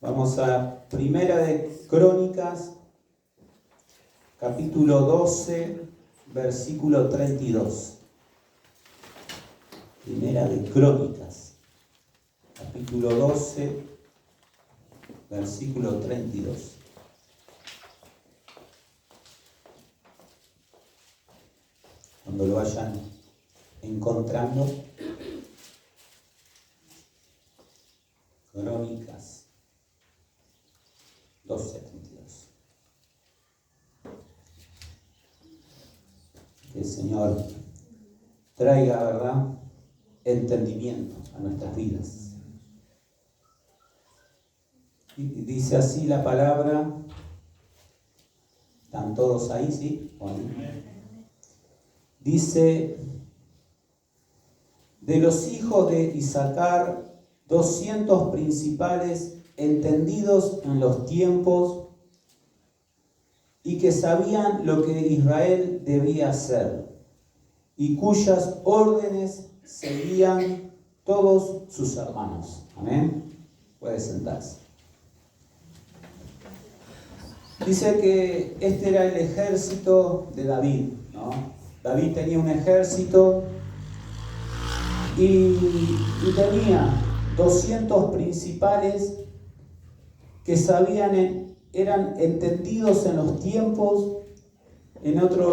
Vamos a Primera de Crónicas, capítulo 12, versículo 32. Primera de Crónicas, capítulo 12, versículo 32. Cuando lo vayan encontrando, Crónicas 12, 32. Que el Señor traiga, ¿verdad?, entendimiento a nuestras vidas. Y dice así la palabra. ¿Están todos ahí, sí? Dice: de los hijos de Isacar, 200 principales entendidos en los tiempos y que sabían lo que Israel debía hacer y cuyas órdenes seguían todos sus hermanos. Amén. Puede sentarse. Dice que este era el ejército de David, ¿no? David tenía un ejército y tenía 200 principales que sabían, eran entendidos en los tiempos. En otra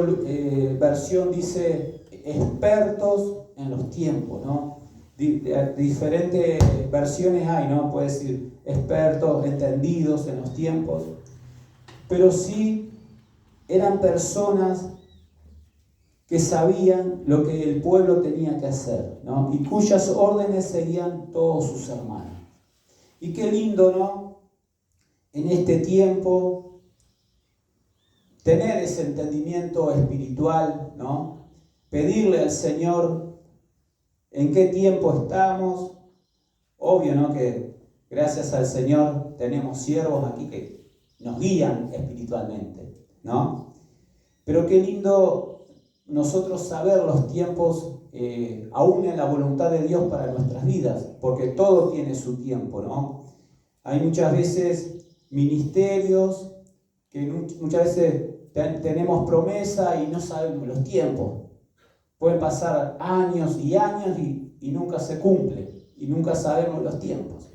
versión dice expertos en los tiempos, ¿no? Diferentes versiones hay, ¿no? Puede decir expertos, entendidos en los tiempos. Pero sí eran personas que sabían lo que el pueblo tenía que hacer, ¿no? Y cuyas órdenes seguían todos sus hermanos. Y qué lindo, ¿no?, en este tiempo tener ese entendimiento espiritual, ¿no? Pedirle al Señor en qué tiempo estamos. Obvio, ¿no?, que gracias al Señor tenemos siervos aquí que nos guían espiritualmente, ¿no? Pero qué lindo nosotros saber los tiempos, aún en la voluntad de Dios para nuestras vidas, porque todo tiene su tiempo, ¿no? Hay muchas veces ministerios que muchas veces tenemos promesa y no sabemos los tiempos. Pueden pasar años y años y nunca se cumple, y nunca sabemos los tiempos.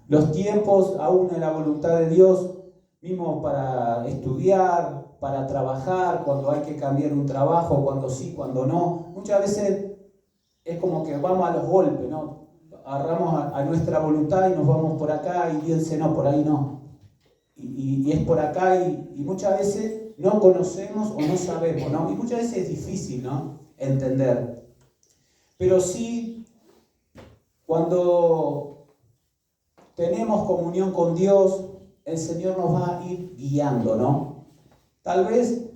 Los tiempos, aún en la voluntad de Dios, mismo para estudiar, para trabajar, cuando hay que cambiar un trabajo, cuando sí, cuando no. Muchas veces es como que vamos a los golpes, ¿no? Agarramos a nuestra voluntad y nos vamos por acá y Dios dice, no, por ahí no. Y es por acá y muchas veces no conocemos o no sabemos, ¿no? Y muchas veces es difícil, ¿no?, entender. Pero sí, cuando tenemos comunión con Dios, el Señor nos va a ir guiando, ¿no? Tal vez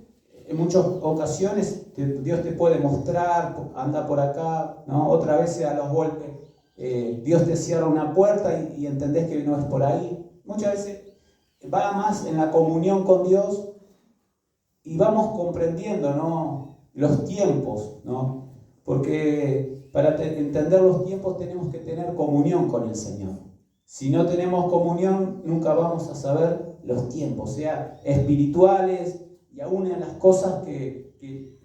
en muchas ocasiones Dios te puede mostrar, anda por acá, ¿no? Otra vez a los golpes Dios te cierra una puerta y entendés que no es por ahí. Muchas veces va más en la comunión con Dios y vamos comprendiendo, ¿no?, los tiempos, ¿no? Porque para entender los tiempos tenemos que tener comunión con el Señor. Si no tenemos comunión, nunca vamos a saber los tiempos, sea espirituales y aún en las cosas que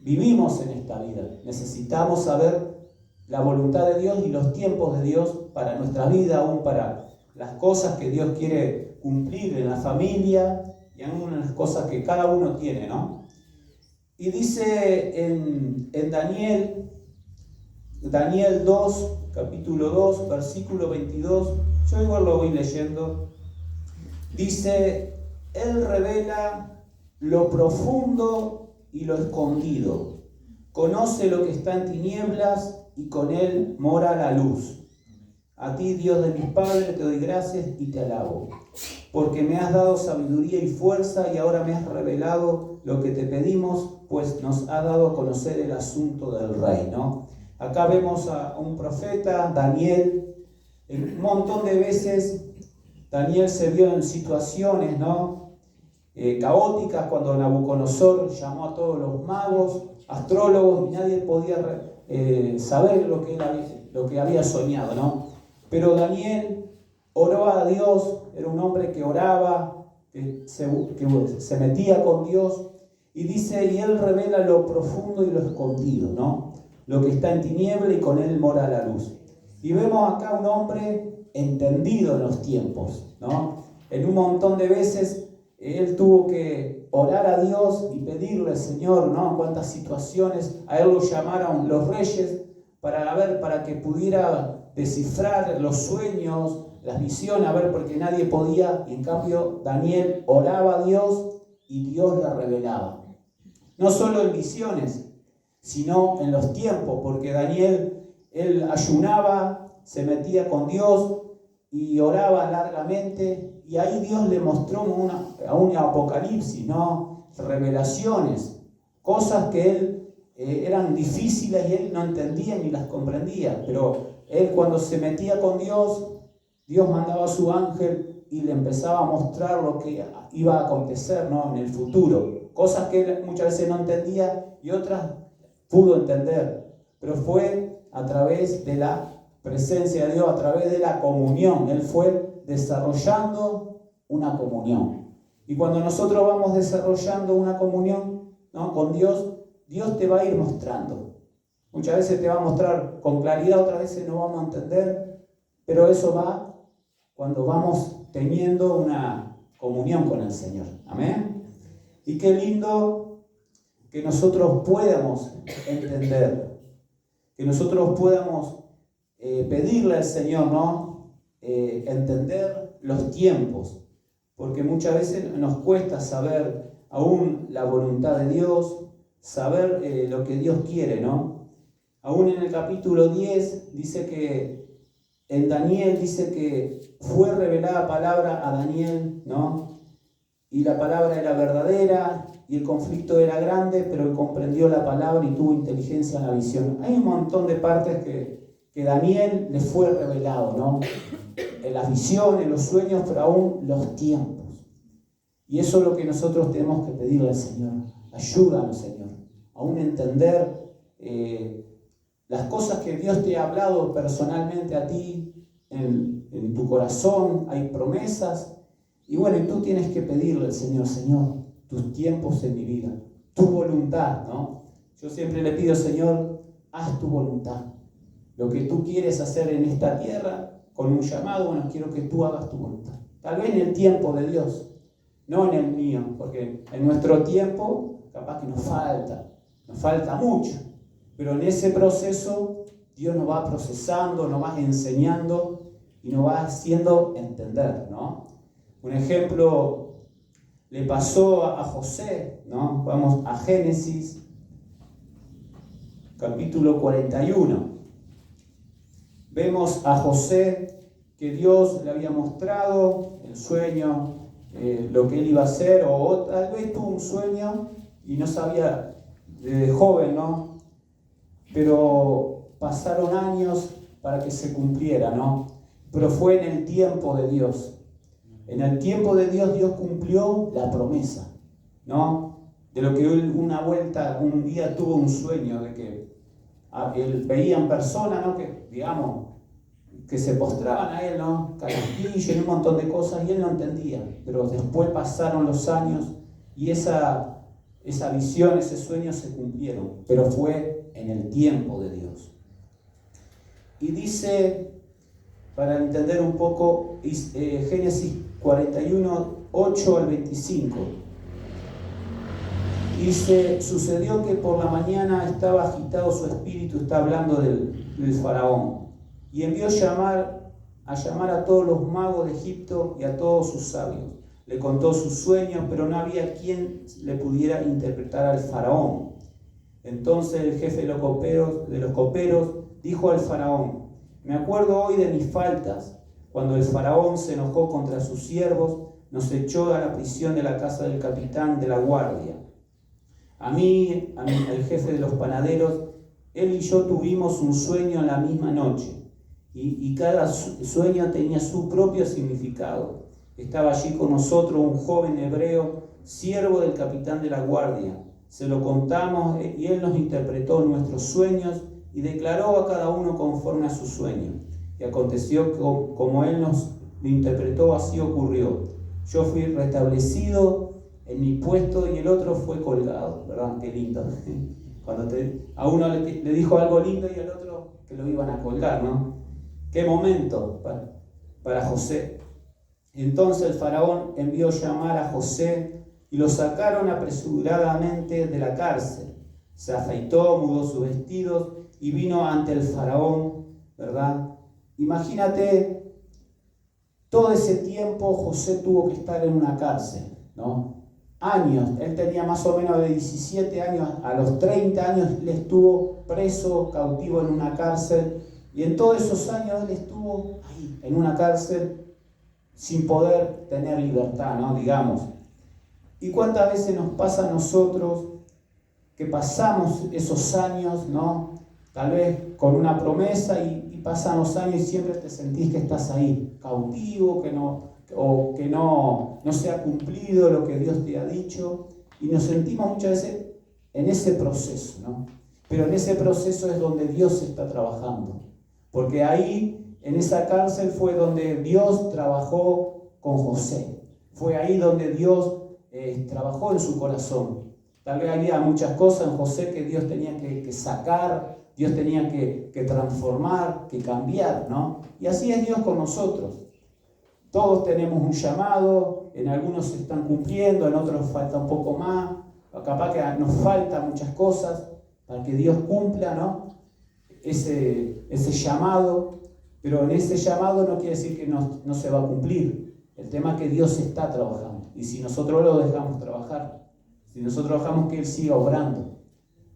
vivimos en esta vida. Necesitamos saber la voluntad de Dios y los tiempos de Dios para nuestra vida, aún para las cosas que Dios quiere cumplir en la familia y aún en las cosas que cada uno tiene, ¿no? Y dice en Daniel 2, capítulo 2, versículo 22, yo igual lo voy leyendo, dice: Él revela lo profundo y lo escondido, conoce lo que está en tinieblas y con Él mora la luz. A ti, Dios de mis padres, te doy gracias y te alabo, porque me has dado sabiduría y fuerza y ahora me has revelado lo que te pedimos, pues nos ha dado a conocer el asunto del rey, ¿no? Acá vemos a un profeta, Daniel. Un montón de veces Daniel se vio en situaciones, ¿no?, caóticas, cuando Nabucodonosor llamó a todos los magos, astrólogos, y nadie podía saber lo que había soñado, ¿no? Pero Daniel oró a Dios, era un hombre que oraba, que se metía con Dios, y dice, y él revela lo profundo y lo escondido, ¿no? Lo que está en tiniebla y con él mora la luz. Y vemos acá un hombre entendido en los tiempos, ¿no? En un montón de veces él tuvo que orar a Dios y pedirle al Señor, ¿no? En cuántas situaciones a él lo llamaron los reyes para que pudiera descifrar los sueños, las visiones, porque nadie podía, y en cambio Daniel oraba a Dios y Dios le revelaba. No solo en visiones, sino en los tiempos, porque Daniel, él ayunaba, se metía con Dios y oraba largamente, y ahí Dios le mostró un apocalipsis, ¿no? Revelaciones, cosas que él eran difíciles y él no entendía ni las comprendía, pero él cuando se metía con Dios, Dios mandaba a su ángel y le empezaba a mostrar lo que iba a acontecer, ¿no? En el futuro, cosas que él muchas veces no entendía y otras pudo entender, pero fue a través de la presencia de Dios, a través de la comunión. Él fue desarrollando una comunión. Y cuando nosotros vamos desarrollando una comunión, ¿no? Con Dios, Dios te va a ir mostrando. Muchas veces te va a mostrar con claridad, otras veces no vamos a entender, pero eso va cuando vamos teniendo una comunión con el Señor. Amén. Y qué lindo que nosotros podamos entender, que nosotros podamos pedirle al Señor, ¿no? Entender los tiempos, porque muchas veces nos cuesta saber aún la voluntad de Dios, saber lo que Dios quiere, ¿no? Aún en el capítulo 10 dice que en Daniel dice que fue revelada palabra a Daniel, ¿no? Y la palabra era verdadera y el conflicto era grande, pero él comprendió la palabra y tuvo inteligencia en la visión. Hay un montón de partes que Daniel le fue revelado, ¿no? En las visiones, en los sueños, pero aún los tiempos. Y eso es lo que nosotros tenemos que pedirle al Señor. Ayúdanos, Señor, aún entender las cosas que Dios te ha hablado personalmente a ti, en tu corazón, hay promesas. Y bueno, y tú tienes que pedirle al Señor, Señor, tus tiempos en mi vida, tu voluntad, ¿no? Yo siempre le pido, Señor, haz tu voluntad. Lo que tú quieres hacer en esta tierra, con un llamado, bueno, quiero que tú hagas tu voluntad. Tal vez en el tiempo de Dios, no en el mío, porque en nuestro tiempo capaz que nos falta mucho. Pero en ese proceso Dios nos va procesando, nos va enseñando y nos va haciendo entender, ¿no? Un ejemplo le pasó a José, ¿no? Vamos a Génesis, capítulo 41. Vemos a José que Dios le había mostrado el sueño, lo que él iba a hacer, o tal vez tuvo un sueño y no sabía desde joven, ¿no? Pero pasaron años para que se cumpliera, ¿no? Pero fue en el tiempo de Dios. En el tiempo de Dios, Dios cumplió la promesa, ¿no? De lo que él un día tuvo un sueño de que él veían personas, ¿no? Que, digamos, que se postraban a él, ¿no? Carajillo y un montón de cosas, y él no entendía. Pero después pasaron los años y esa visión, ese sueño se cumplieron, pero fue en el tiempo de Dios. Y dice, para entender un poco, Génesis 41, 8 al 25. Dice, sucedió que por la mañana estaba agitado su espíritu, está hablando del faraón, y envió a llamar a todos los magos de Egipto y a todos sus sabios. Le contó sus sueños, pero no había quien le pudiera interpretar al faraón. Entonces el jefe de los coperos dijo al faraón, me acuerdo hoy de mis faltas, cuando el faraón se enojó contra sus siervos, nos echó a la prisión de la casa del capitán de la guardia. A mí, el jefe de los panaderos, él y yo tuvimos un sueño en la misma noche, y cada sueño tenía su propio significado. Estaba allí con nosotros un joven hebreo, siervo del capitán de la guardia. Se lo contamos y él nos interpretó nuestros sueños y declaró a cada uno conforme a su sueño. Y aconteció como él nos lo interpretó, así ocurrió. Yo fui restablecido en mi puesto y el otro fue colgado, ¿verdad? Qué lindo. Cuando a uno le dijo algo lindo y al otro que lo iban a colgar, ¿no? Qué momento para José. Entonces el faraón envió llamar a José y lo sacaron apresuradamente de la cárcel. Se afeitó, mudó sus vestidos y vino ante el faraón, ¿verdad? Imagínate, todo ese tiempo José tuvo que estar en una cárcel, ¿no? Años, él tenía más o menos de 17 años, a los 30 años él estuvo preso, cautivo en una cárcel, y en todos esos años él estuvo ahí, en una cárcel, sin poder tener libertad, ¿no? Digamos. ¿Y cuántas veces nos pasa a nosotros que pasamos esos años, ¿no? Tal vez con una promesa y pasan los años y siempre te sentís que estás ahí, cautivo, que no se ha cumplido lo que Dios te ha dicho, y nos sentimos muchas veces en ese proceso, ¿no? Pero en ese proceso es donde Dios está trabajando, porque ahí, en esa cárcel, fue donde Dios trabajó con José, fue ahí donde Dios trabajó en su corazón. Tal vez había muchas cosas en José que Dios tenía que sacar, Dios tenía que transformar, que cambiar, ¿no? Y así es Dios con nosotros. Todos tenemos un llamado, en algunos se están cumpliendo, en otros falta un poco más, capaz que nos faltan muchas cosas para que Dios cumpla, ¿no? Ese llamado, pero en ese llamado no quiere decir que no se va a cumplir. El tema es que Dios está trabajando, y si nosotros lo dejamos trabajar, si nosotros dejamos que Él siga obrando,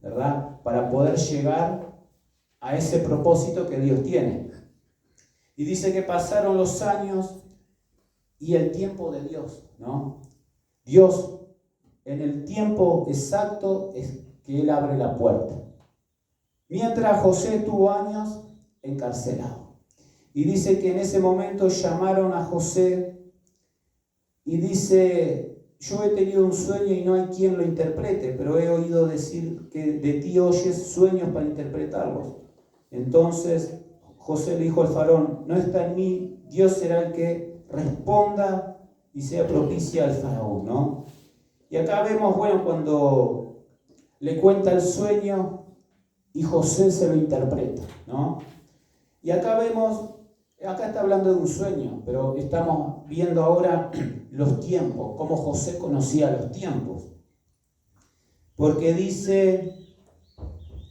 ¿verdad? Para poder llegar a ese propósito que Dios tiene. Y dice que pasaron los años y el tiempo de Dios, ¿no? Dios, en el tiempo exacto, es que Él abre la puerta. Mientras José tuvo años encarcelado. Y dice que en ese momento llamaron a José y dice: yo he tenido un sueño y no hay quien lo interprete, pero he oído decir que de ti oyes sueños para interpretarlos. Entonces José le dijo al faraón: no está en mí, Dios será el que responda y sea propicia al faraón, ¿no? Y acá vemos, bueno, cuando le cuenta el sueño y José se lo interpreta, ¿no? Y acá vemos, acá está hablando de un sueño, pero estamos viendo ahora los tiempos, cómo José conocía los tiempos. Porque dice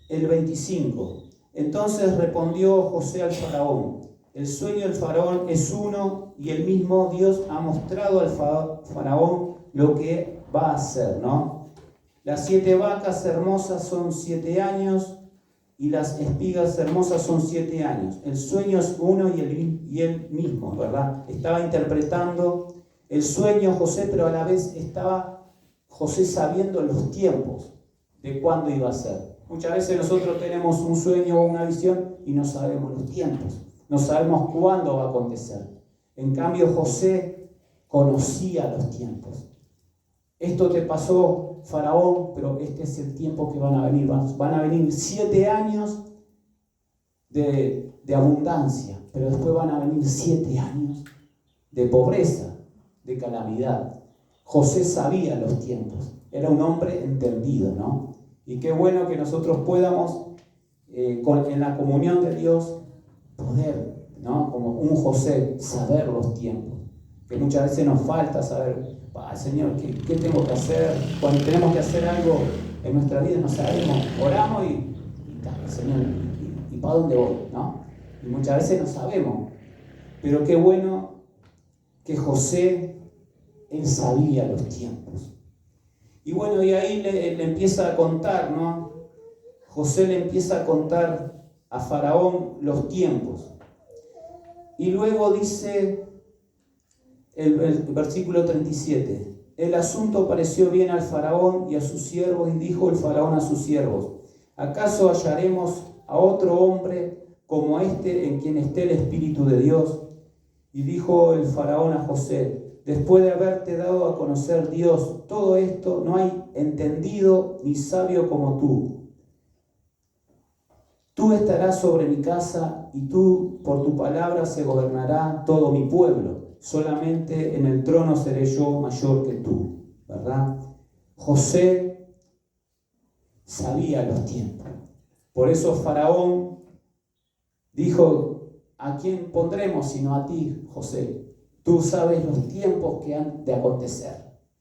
el 25: entonces respondió José al faraón: el sueño del faraón es uno, y el mismo Dios ha mostrado al faraón lo que va a hacer, ¿no? Las 7 vacas hermosas son 7 años, y las espigas hermosas son 7 años. El sueño es uno y él mismo, ¿verdad? Estaba interpretando el sueño José, pero a la vez estaba José sabiendo los tiempos de cuándo iba a ser. Muchas veces nosotros tenemos un sueño o una visión y no sabemos los tiempos, no sabemos cuándo va a acontecer. En cambio, José conocía los tiempos. Esto te pasó, faraón, pero este es el tiempo que van a venir. Van a venir 7 años de abundancia, pero después van a venir 7 años de pobreza, de calamidad. José sabía los tiempos, era un hombre entendido, ¿no? Y qué bueno que nosotros podamos, en la comunión de Dios, poder, ¿no? Como un José, saber los tiempos. Que muchas veces nos falta saber: Señor, ¿qué tengo que hacer? Cuando tenemos que hacer algo en nuestra vida no sabemos, oramos y Señor, ¿y para dónde voy? ¿No? Y muchas veces no sabemos. Pero qué bueno que José, él sabía los tiempos. Y bueno, y ahí le empieza a contar, ¿no? José le empieza a contar a Faraón los tiempos. Y luego dice el versículo 37: el asunto pareció bien al faraón y a sus siervos, y dijo el faraón a sus siervos: ¿acaso hallaremos a otro hombre como este en quien esté el Espíritu de Dios? Y dijo el faraón a José: después de haberte dado a conocer Dios todo esto, no hay entendido ni sabio como tú. Tú estarás sobre mi casa, y tú por tu palabra se gobernará todo mi pueblo. solamente en el trono seré yo mayor que tú, ¿verdad? José sabía los tiempos. Por eso Faraón dijo: ¿a quién pondremos sino a ti, José? Tú sabes los tiempos que han de acontecer.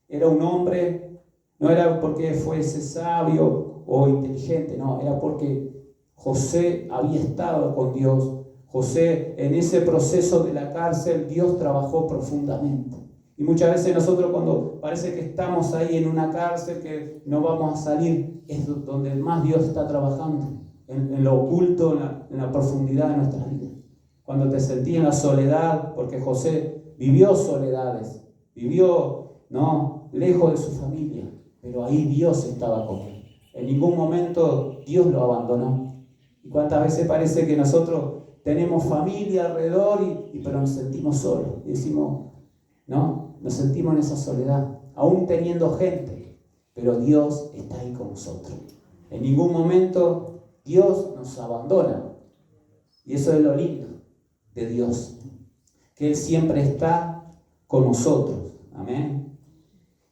Era un hombre, no era porque fuese sabio o inteligente, no, era porque José había estado con Dios. José, en ese proceso de la cárcel, Dios trabajó profundamente. Y muchas veces nosotros, cuando parece que estamos ahí en una cárcel, que no vamos a salir, es donde más Dios está trabajando, en lo oculto, en la profundidad de nuestras vidas. Cuando te sentí en la soledad, porque José vivió soledades, vivió, ¿no?, lejos de su familia, pero ahí Dios estaba con él. En ningún momento Dios lo abandonó. Y cuántas veces parece que nosotros tenemos familia alrededor, pero nos sentimos solos. Y decimos, ¿no? Nos sentimos en esa soledad, aún teniendo gente, pero Dios está ahí con nosotros. En ningún momento Dios nos abandona. Y eso es lo lindo de Dios, que Él siempre está con nosotros. Amén.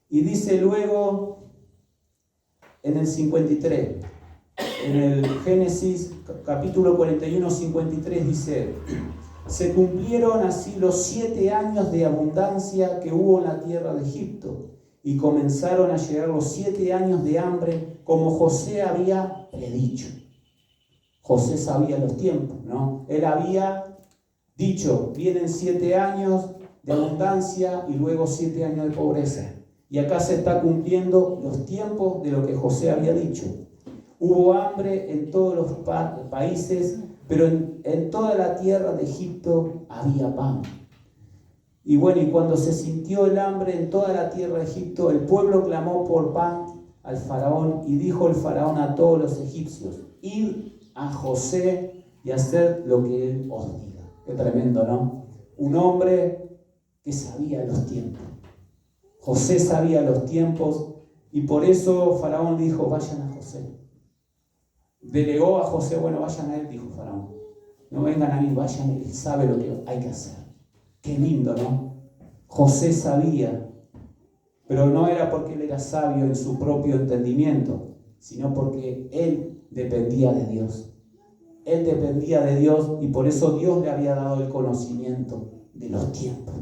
Y dice luego en el 53, en el Génesis capítulo 41, 53, dice: se cumplieron así los 7 años de abundancia que hubo en la tierra de Egipto, y comenzaron a llegar los 7 años de hambre, como José había predicho. José sabía los tiempos, ¿no? Él había dicho: vienen 7 años de abundancia y luego 7 años de pobreza. Y acá se está cumpliendo los tiempos de lo que José había dicho. Hubo hambre en todos los países, pero en toda la tierra de Egipto había pan. Y bueno, y cuando se sintió el hambre en toda la tierra de Egipto, el pueblo clamó por pan al faraón, y dijo el faraón a todos los egipcios: id a José y haced lo que él os diga. Qué tremendo, ¿no? Un hombre que sabía los tiempos. José sabía los tiempos, y por eso Faraón dijo: vayan a José. Delegó a José: bueno, vayan a él, dijo Faraón. No vengan a mí, vayan, él sabe lo que hay que hacer. Qué lindo, ¿no? José sabía, pero no era porque él era sabio en su propio entendimiento, sino porque él dependía de Dios. Él dependía de Dios, y por eso Dios le había dado el conocimiento de los tiempos.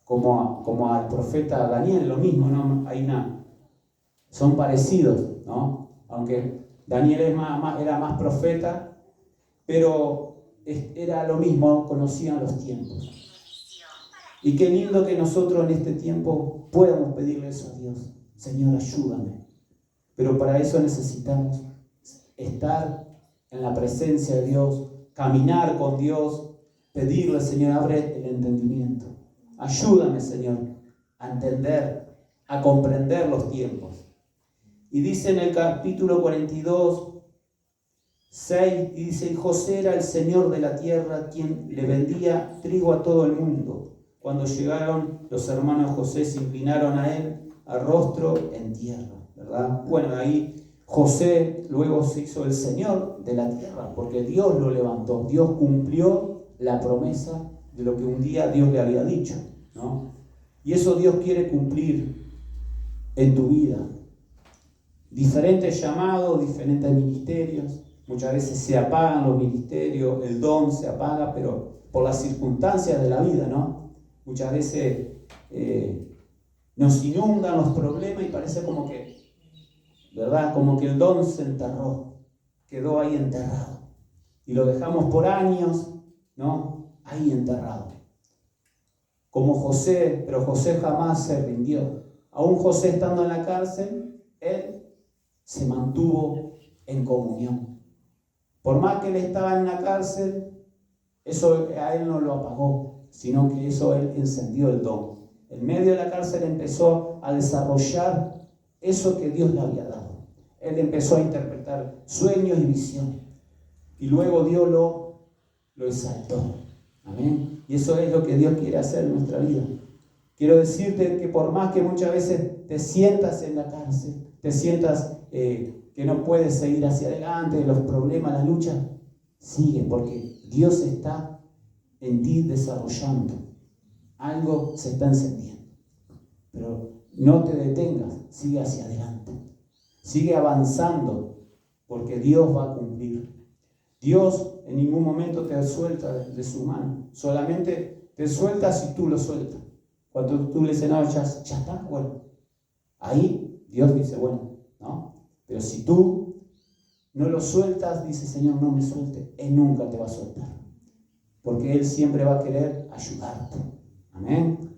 Como al profeta Daniel, lo mismo, ¿no? Son parecidos, ¿no? Aunque Daniel era más profeta, pero era lo mismo, conocían los tiempos. Y qué lindo que nosotros en este tiempo podamos pedirle eso a Dios: Señor, ayúdame. Pero para eso necesitamos estar en la presencia de Dios, caminar con Dios, pedirle: Señor, abre el entendimiento. Ayúdame, Señor, a entender, a comprender los tiempos. Y dice en el capítulo 42, 6, y dice: y José era el señor de la tierra, quien le vendía trigo a todo el mundo. Cuando llegaron, los hermanos de José se inclinaron a él, a rostro en tierra, ¿verdad? Bueno, ahí José luego se hizo el señor de la tierra, porque Dios lo levantó. Dios cumplió la promesa de lo que un día Dios le había dicho, ¿no? Y eso Dios quiere cumplir en tu vida. Diferentes llamados, diferentes ministerios. Muchas veces se apagan los ministerios, el don se apaga, pero por las circunstancias de la vida, ¿no? Muchas veces nos inundan los problemas y parece como que, ¿verdad? Como que el don se enterró, quedó ahí enterrado. Y lo dejamos por años, ¿no? Ahí enterrado. Como José, pero José jamás se rindió. Aún José estando en la cárcel, él se mantuvo en comunión. Por más que él estaba en la cárcel, eso a él no lo apagó, sino que eso él encendió el don. En medio de la cárcel empezó a desarrollar eso que Dios le había dado. Él empezó a interpretar sueños y visiones. Y luego Dios lo exaltó. Amén. Y eso es lo que Dios quiere hacer en nuestra vida. Quiero decirte que por más que muchas veces te sientas en la cárcel, te sientas que no puedes seguir hacia adelante, los problemas, la lucha, sigue, porque Dios está en ti desarrollando algo se está encendiendo. Pero no te detengas, sigue hacia adelante. Sigue avanzando, porque Dios va a cumplir. Dios en ningún momento te suelta de su mano. Solamente te suelta si tú lo sueltas. Cuando tú le dices, no, ya está, bueno. Ahí Dios dice, bueno, ¿no? Pero si tú no lo sueltas, dice, Señor, no me suelte. Él nunca te va a soltar. Porque Él siempre va a querer ayudarte. Amén.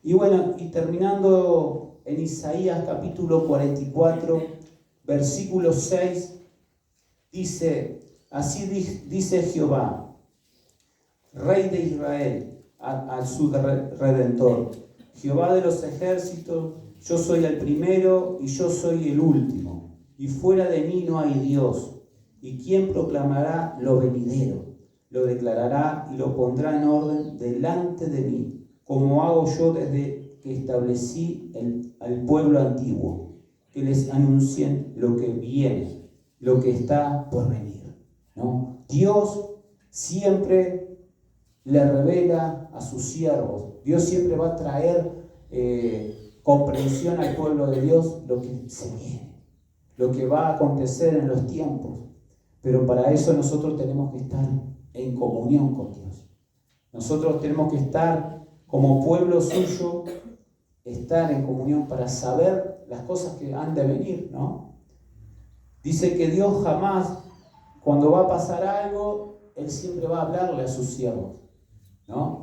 Y bueno, y terminando en Isaías capítulo 44, versículo 6, dice, así dice Jehová, Rey de Israel, a su Redentor, Jehová de los ejércitos, yo soy el primero y yo soy el último, y fuera de mí no hay Dios. ¿Y quién proclamará lo venidero? Lo declarará y lo pondrá en orden delante de mí, como hago yo desde que establecí al pueblo antiguo, que les anuncien lo que viene, lo que está por venir, ¿no? Dios siempre le revela a sus siervos. Dios siempre va a traer comprensión al pueblo de Dios lo que se viene, lo que va a acontecer en los tiempos. Pero para eso nosotros tenemos que estar en comunión con Dios. Nosotros tenemos que estar como pueblo suyo, estar en comunión para saber las cosas que han de venir, ¿no? Dice que Dios jamás, cuando va a pasar algo, Él siempre va a hablarle a sus siervos, ¿no?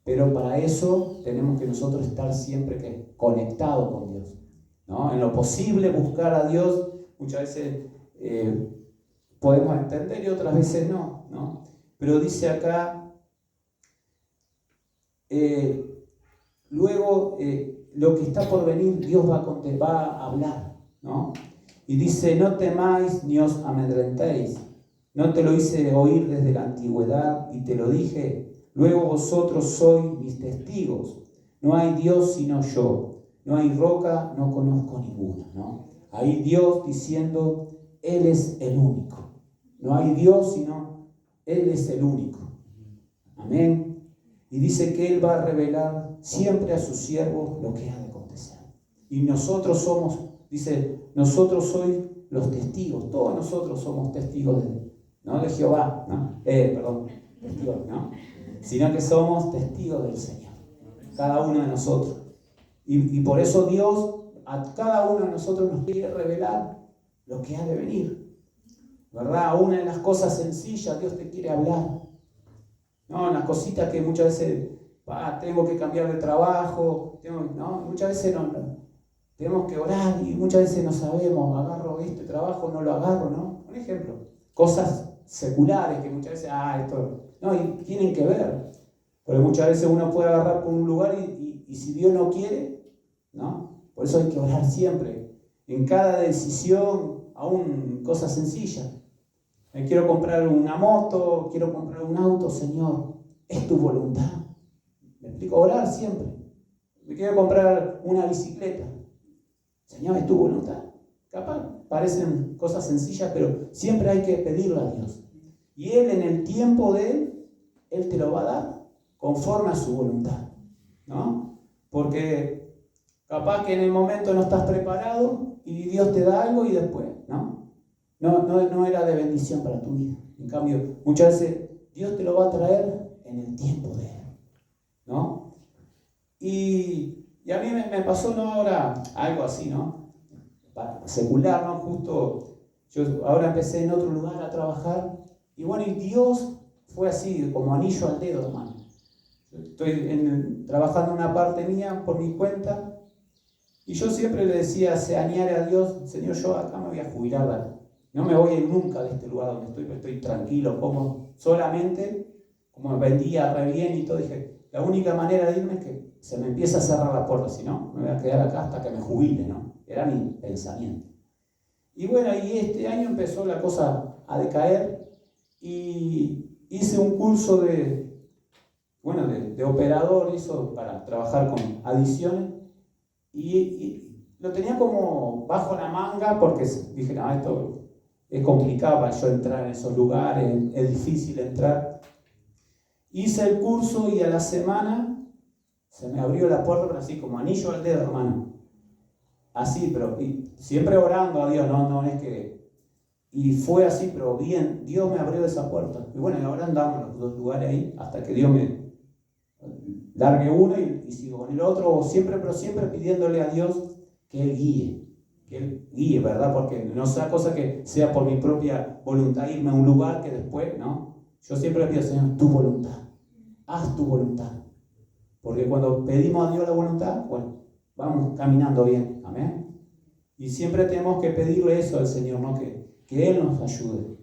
Pero para eso tenemos que nosotros estar siempre conectados con Dios, ¿no? En lo posible buscar a Dios. Muchas veces podemos entender y otras veces no, ¿no? Pero dice acá, luego lo que está por venir, Dios va a hablar, ¿no? Y dice, no temáis ni os amedrentéis. No te lo hice oír desde la antigüedad y te lo dije. Luego vosotros sois mis testigos. No hay Dios sino yo. No hay roca, no conozco ninguna, ¿no? Ahí Dios diciendo, Él es el único. No hay Dios sino Él es el único. Amén. Y dice que Él va a revelar siempre a sus siervos lo que ha de acontecer. Y nosotros somos, dice, nosotros sois los testigos. Todos nosotros somos testigos no de Jehová, ¿no? Testigos, ¿no? Sino que somos testigos del Señor, cada uno de nosotros. Y por eso Dios a cada uno de nosotros nos quiere revelar lo que ha de venir, ¿verdad? Aún en las cosas sencillas Dios te quiere hablar, ¿no? En las cositas que muchas veces, tengo que cambiar de trabajo, ¿no? Muchas veces no, tenemos que orar y muchas veces no sabemos, agarro este trabajo, no lo agarro, ¿no? Un ejemplo, cosas seculares que muchas veces, esto, no, y tienen que ver, porque muchas veces uno puede agarrar por un lugar y si Dios no quiere, ¿no? Por eso hay que orar siempre, en cada decisión, aún cosas sencillas. Quiero comprar una moto, quiero comprar un auto, Señor, es tu voluntad. ¿Me explico? Orar siempre. Me quiero comprar una bicicleta, Señor, es tu voluntad. Capaz parecen cosas sencillas, pero siempre hay que pedirle a Dios. Y Él en el tiempo de Él te lo va a dar conforme a su voluntad, ¿no? Porque capaz que en el momento no estás preparado y Dios te da algo y después, ¿no? No era de bendición para tu vida. En cambio, muchas veces Dios te lo va a traer en el tiempo de Él, ¿no? Y a mí me pasó, ¿no? Ahora algo así, ¿no? Secular, ¿no? Justo yo ahora empecé en otro lugar a trabajar y bueno, y Dios fue así, como anillo al dedo, hermano. Estoy trabajando una parte mía por mi cuenta y yo siempre le decía, se añade a Dios, Señor, yo acá me voy a jubilar, no me voy a ir nunca de este lugar donde estoy tranquilo, como solamente, como me vendía re bien y todo, dije, la única manera de irme es que se me empiece a cerrar la puerta, si no, me voy a quedar acá hasta que me jubile, ¿no? Era mi pensamiento. Y bueno, y este año empezó la cosa a decaer y hice un curso de operador, para trabajar con adiciones y lo tenía como bajo la manga porque dije, no, esto es complicado para yo entrar en esos lugares, es difícil entrar. Hice el curso y a la semana se me abrió la puerta, pero así como anillo al dedo, hermano. Así, pero siempre orando a Dios, no es que... Y fue así, pero bien, Dios me abrió esa puerta. Y bueno, y ahora andamos en los dos lugares ahí, hasta que Dios me largue uno y sigo con el otro, pero siempre pidiéndole a Dios que Él guíe, ¿verdad? Porque no sea cosa que sea por mi propia voluntad irme a un lugar que después, ¿no? Yo siempre le pido, Señor, tu voluntad, haz tu voluntad. Porque cuando pedimos a Dios la voluntad, bueno, vamos caminando bien, amén. Y siempre tenemos que pedirle eso al Señor, ¿no? Que Él nos ayude.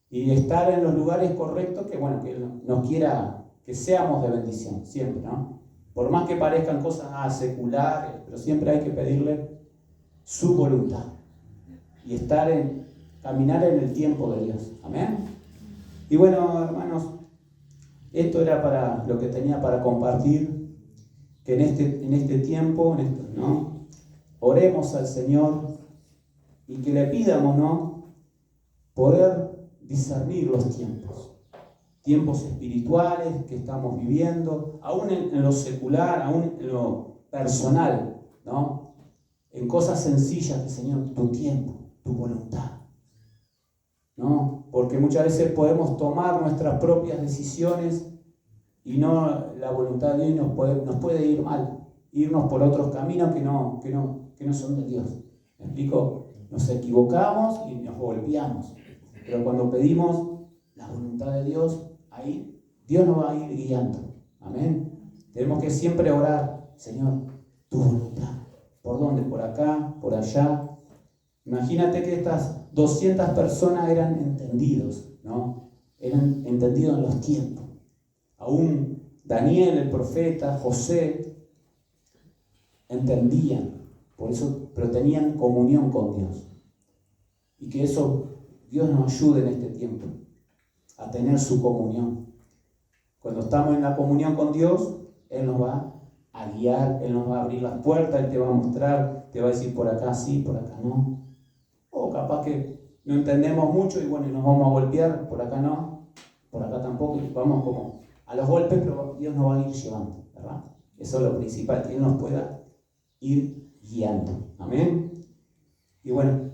Y estar en los lugares correctos, que bueno, que Él nos quiera que seamos de bendición, siempre, ¿no? Por más que parezcan cosas seculares, pero siempre hay que pedirle su voluntad. Y caminar en el tiempo de Dios, amén. Y bueno, hermanos, esto era para lo que tenía para compartir, que en este tiempo, ¿no? Oremos al Señor y que le pidamos, ¿no? Poder discernir los tiempos espirituales que estamos viviendo, aún en lo secular, aún en lo personal, ¿no? En cosas sencillas que, Señor, tu tiempo, tu voluntad, ¿no? Porque muchas veces podemos tomar nuestras propias decisiones y no la voluntad de Dios nos puede ir mal, irnos por otros caminos que no son de Dios. ¿Me explico? Nos equivocamos y nos golpeamos. Pero cuando pedimos la voluntad de Dios, ahí Dios nos va a ir guiando. Amén. Tenemos que siempre orar, Señor, tu voluntad. ¿Por dónde? ¿Por acá? ¿Por allá? Imagínate que estas 200 personas eran entendidos, ¿no? Eran entendidos en los tiempos. Aún Daniel, el profeta, José, entendían, por eso, pero tenían comunión con Dios. Y que eso, Dios nos ayude en este tiempo a tener su comunión. Cuando estamos en la comunión con Dios, Él nos va a guiar, Él nos va a abrir las puertas, Él te va a mostrar, te va a decir por acá sí, por acá no. O capaz que no entendemos mucho y bueno, nos vamos a golpear, por acá no, por acá tampoco, y vamos como a los golpes, pero Dios nos va a ir llevando, ¿verdad? Eso es lo principal, que Él nos pueda ir guiando. Amén. Y bueno,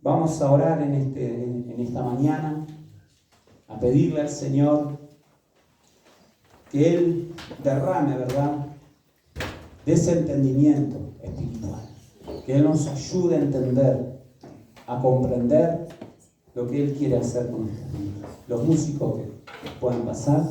vamos a orar en esta mañana, a pedirle al Señor que Él derrame, ¿verdad?, de ese entendimiento espiritual, que Él nos ayude a entender, a comprender lo que Él quiere hacer con nuestras vidas. Los músicos que puedan pasar.